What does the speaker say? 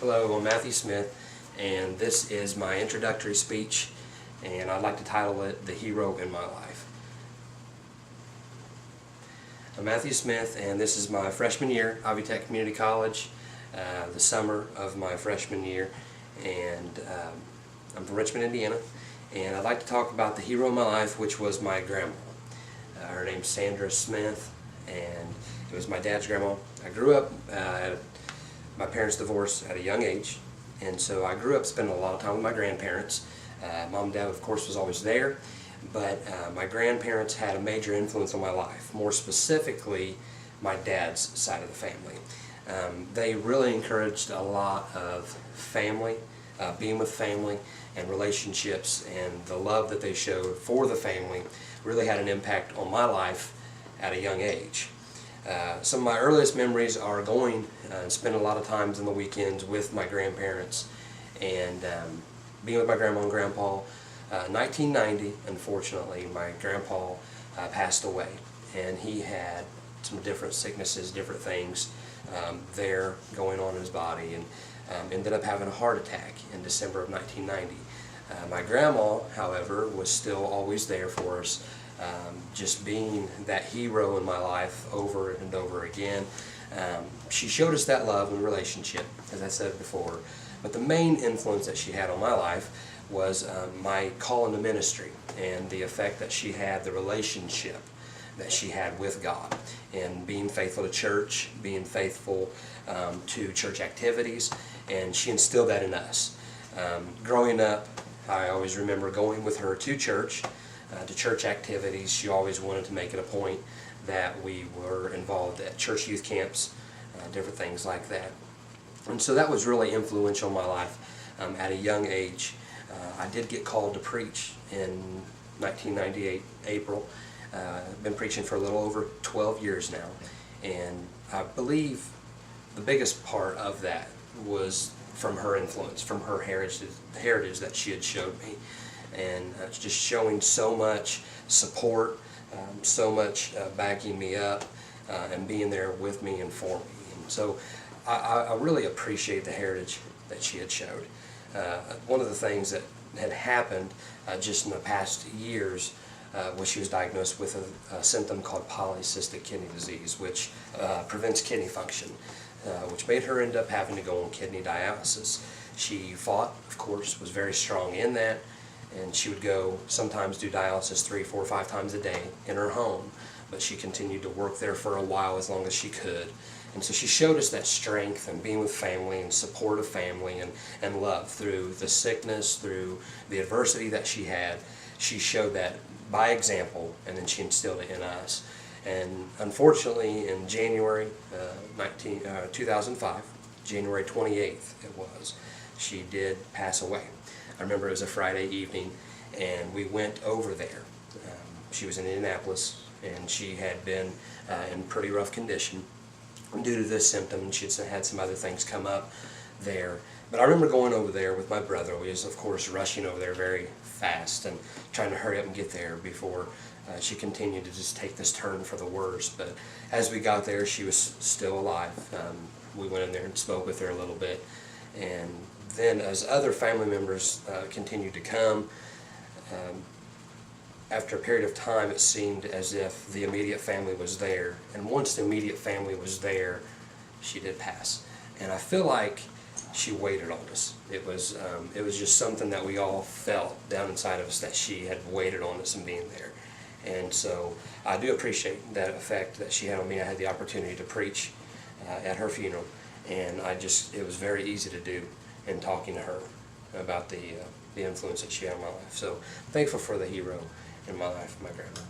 Hello, I'm Matthew Smith, and this is my introductory speech, and I'd like to title it The Hero in My Life. I'm Matthew Smith, and this is my freshman year, Ivy Tech Community College, the summer of my freshman year, and I'm from Richmond, Indiana, and I'd like to talk about the hero in my life, which was my grandma. Her name's Sandra Smith, and it was my dad's grandma. I grew up my parents divorced at a young age, and so I grew up spending a lot of time with my grandparents. Mom and Dad, of course, was always there, but my grandparents had a major influence on my life, more specifically my dad's side of the family. They really encouraged a lot of family, being with family, and relationships, and the love that they showed for the family really had an impact on my life at a young age. Some of my earliest memories are going and spending a lot of times in the weekends with my grandparents and being with my grandma and grandpa. 1990, unfortunately, my grandpa passed away, and he had some different sicknesses, different things there going on in his body, and ended up having a heart attack in December of 1990. My grandma, however, was still always there for us, just being that hero in my life over and over again. She showed us that love and relationship, as I said before, but the main influence that she had on my life was my call into ministry and the effect that she had, the relationship that she had with God, and being faithful to church, being faithful to church activities, and she instilled that in us. Growing up, I always remember going with her to church activities. She always wanted to make it a point that we were involved at church youth camps, different things like that. And so that was really influential in my life at a young age. I did get called to preach in 1998, April. I've been preaching for a little over 12 years now, and I believe the biggest part of that was from her influence, from her heritage that she had showed me, and just showing so much support, so much backing me up, and being there with me and for me. And so I really appreciate the heritage that she had showed. One of the things that had happened just in the past years was she was diagnosed with a symptom called polycystic kidney disease, which prevents kidney function, which made her end up having to go on kidney dialysis. She fought, of course, was very strong in that, and she would go sometimes do dialysis 3, 4, 5 times a day in her home, but she continued to work there for a while, as long as she could. And so she showed us that strength and being with family and support of family and love through the sickness, through the adversity that she had. She showed that by example, and then she instilled it in us. And unfortunately, in January 2005, January 28th it was, she did pass away. I remember it was a Friday evening, and we went over there. She was in Indianapolis, and she had been in pretty rough condition due to this symptom, and she had some other things come up there. But I remember going over there with my brother. We was, of course, rushing over there very fast and trying to hurry up and get there before she continued to just take this turn for the worse. But as we got there, she was still alive. We went in there and spoke with her a little bit, and then as other family members continued to come, after a period of time, it seemed as if the immediate family was there, and once the immediate family was there, she did pass. And I feel like she waited on us. It was just something that we all felt down inside of us, that she had waited on us and being there. And so I do appreciate that effect that she had on me. I had the opportunity to preach at her funeral, and it was very easy to do in talking to her about the influence that she had on my life. So thankful for the hero in my life, my grandma.